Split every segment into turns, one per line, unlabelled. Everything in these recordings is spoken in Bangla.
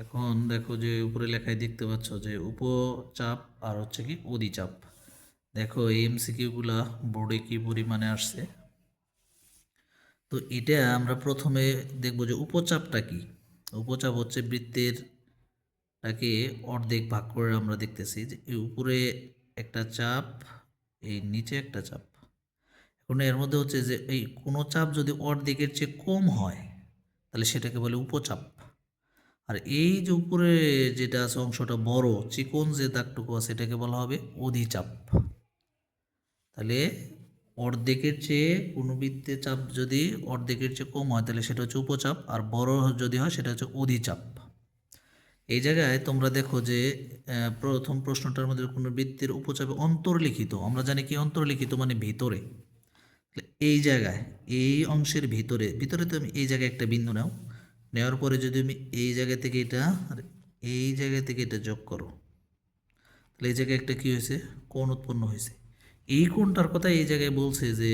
এখন দেখো যে উপরে লেখায় দেখতে পাচ্ছ যে উপচাপ আর হচ্ছে কি অধিচাপ। দেখো এই এমসিকিউগুলা বোর্ডে কি পরিমাণে আসছে। তো এটা আমরা প্রথমে দেখব যে উপচাপটা কি। উপচাপ হচ্ছে বৃত্তেরটাকে অর্ধেক ভাগ করে আমরা দেখতেছি যে এই উপরে একটা চাপ, এই নিচে একটা চাপ। এখন এর মধ্যে হচ্ছে যে এই কোনো চাপ যদি অর্ধেকের চেয়ে কম হয় তাহলে সেটাকে বলে উপচাপ। আর এই যে উপরে যেটা আছে অংশটা বড় চিকন যে দাগটুকু আছে এটাকে বলা হবে অধিচাপ। তাহলে অর্ধেকের চেয়ে কোনো বৃত্তের চাপ যদি অর্ধেকের চেয়ে কম হয় তাহলে সেটা হচ্ছে উপচাপ, আর বড় যদি হয় সেটা হচ্ছে অধিচাপ। এই জায়গায় তোমরা দেখো যে প্রথম প্রশ্নটার মধ্যে কোনো বৃত্তের উপচাপে অন্তর্লিখিত, আমরা জানি কি অন্তর্লিখিত মানে ভিতরে। এই জায়গায় এই অংশের ভিতরে ভিতরে তুমি এই জায়গায় একটা বিন্দু নাও, নেওয়ার পরে যদি তুমি এই জায়গা থেকে এটা আর এই জায়গা থেকে এটা যোগ করো তাহলে এই জায়গায় একটা কী হয়েছে, কোণ উৎপন্ন হয়েছে। এই কোণটার কথা এই জায়গায় বলছে যে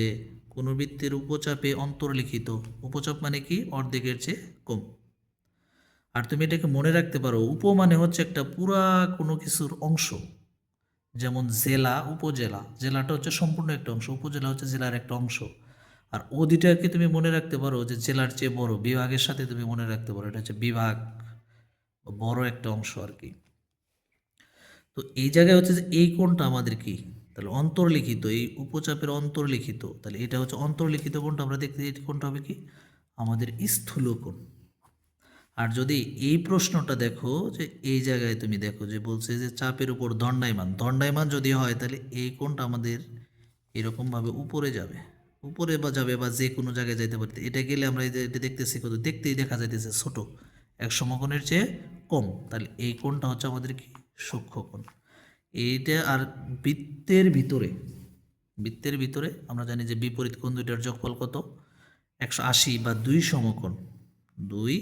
কোনো বৃত্তের উপচাপে অন্তর্লিখিত। উপচাপ মানে কি অর্ধেকের চেয়ে কম। আর তুমি এটাকে মনে রাখতে পারো, উপ মানে হচ্ছে একটা পুরা কোনো কিছুর অংশ, যেমন জেলা উপজেলা, জেলাটা হচ্ছে সম্পূর্ণ একটা অংশ, উপজেলা হচ্ছে জেলার একটা অংশ। আর অধিটাকে তুমি মনে রাখতে পারো যে জেলার চেয়ে বড়, বিভাগের সাথে তুমি মনে রাখতে পারো এটা হচ্ছে বিভাগ, বড় একটা অংশ আর কি। তো এই জায়গায় হচ্ছে যে এই কোণটা আমাদের কি, তাহলে অন্তর্লিখিত, এই উপচাপের অন্তর্লিখিত, তাহলে এটা হচ্ছে অন্তর্লিখিত কোণটা আমরা দেখতে, এই কোণটা হবে কি আমাদের স্থূল কোণ। আর যদি এই প্রশ্নটা দেখো যে এই জায়গায় তুমি দেখো যে বলছে যে চাপের উপর দণ্ডায়মান, দণ্ডায়মান যদি হয় তাহলে এই কোণটা আমাদের এরকমভাবে উপরে যাবে, উপরে বা যাবে বা যে কোনো জায়গায় যেতে পারতে। এটা গেলে আমরা এই যে এটা দেখতেছি কত, দেখতেই দেখা যাইতেছে ছোট, এক সমকোণের চেয়ে কম, তাহলে এই কোণটা হচ্ছে আমাদের কি সূক্ষ্মকোণ। এইটা আর বৃত্তের ভিতরে, বৃত্তের ভিতরে আমরা জানি যে বিপরীত কোণ দুইটার যোগফল কত 180 বা 2 সমকোণ, 2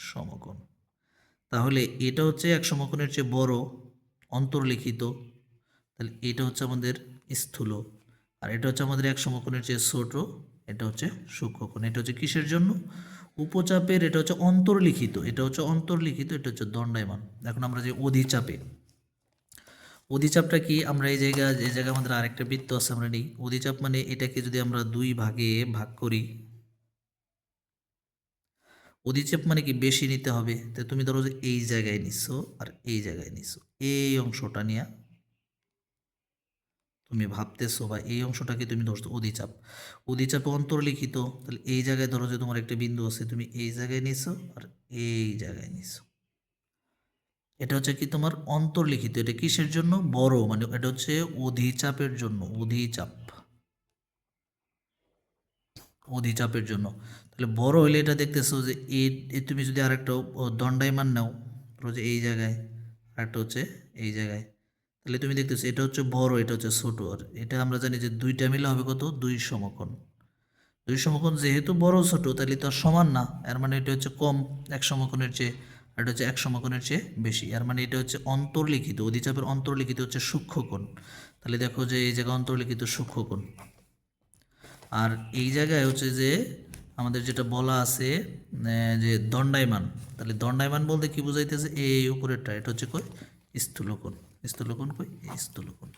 সমকোণ। তাহলে এটা হচ্ছে এক সমকোণের চেয়ে বড় অন্তর্লিখিত, তাহলে এটা হচ্ছে আমাদের স্থূল, আর এটা হচ্ছে আমাদের এক সমকোণের চেয়ে ছোট, এটা হচ্ছে সূক্ষ্মকোণ। এটা হচ্ছে কিসের জন্য, উপচাপের, এটা হচ্ছে অন্তর্লিখিত, এটা হচ্ছে অন্তর্লিখিত, এটা হচ্ছে দণ্ডায়মান। এখন আমরা যে অধিচাপে, অধিচাপটা কি, আমরা এই জায়গায় আমাদের আরেকটা বৃত্ত আছে আমরা নিই। অধিচাপ মানে এটাকে যদি আমরা দুই ভাগে ভাগ করি, অধিচাপ মানে কি বেশি নিতে হবে। তো তুমি ধরো যে এই জায়গায় নিছো আর এই জায়গায় নিছো, এই অংশটা নিয়ে তুমি ভাবতেছো বা এই অংশটাকে তুমি ধরছো অধিচাপ, অধিচাপে অন্তর্লিখিত, তাহলে এই জায়গায় ধরো যে তোমার একটা বিন্দু আছে, তুমি এই জায়গায় নিছো আর এই জায়গায় নিছো, এটা হচ্ছে কি তোমার অন্তর্লিখিত। এটা কিসের জন্য, বড় মানে এটা হচ্ছে অধিচাপের জন্য, অধিচাপ, অধিচাপের জন্য। তাহলে বড় হইলে এটা দেখতেছো যে তুমি যদি আরেকটা দণ্ডায়মান নাও, ধরো যে এই জায়গায়, আরেকটা হচ্ছে এই জায়গায়, তাহলে তুমি দেখতেছো এটা হচ্ছে বড়, এটা হচ্ছে ছোট। আর এটা আমরা জানি যে দুইটা মিলে হবে কত, 2 সমকোণ। 2 সমকোণ যেহেতু বড় ছোট তাহলে তো আর সমান না, এর মানে এটা হচ্ছে কম এক সমকোণের চেয়ে, আর এটা হচ্ছে এক সমকোণের চেয়ে বেশি, এর মানে এটা হচ্ছে অন্তর্লিখিত। অধিচাপের অন্তর্লিখিত হচ্ছে সূক্ষ্মকোণ। তাহলে দেখো যে এই জায়গায় অন্তর্লিখিত সূক্ষ্মকোণ। আর এই জায়গায় হচ্ছে যে আমাদের যেটা বলা আছে যে দণ্ডায়মান, তাহলে দণ্ডায়মান বলতে কি বুঝাইতেছে, এই উপরেরটা এটা হচ্ছে কই স্থূলকোণ, স্থূলকোণ কই স্থূলকোণ।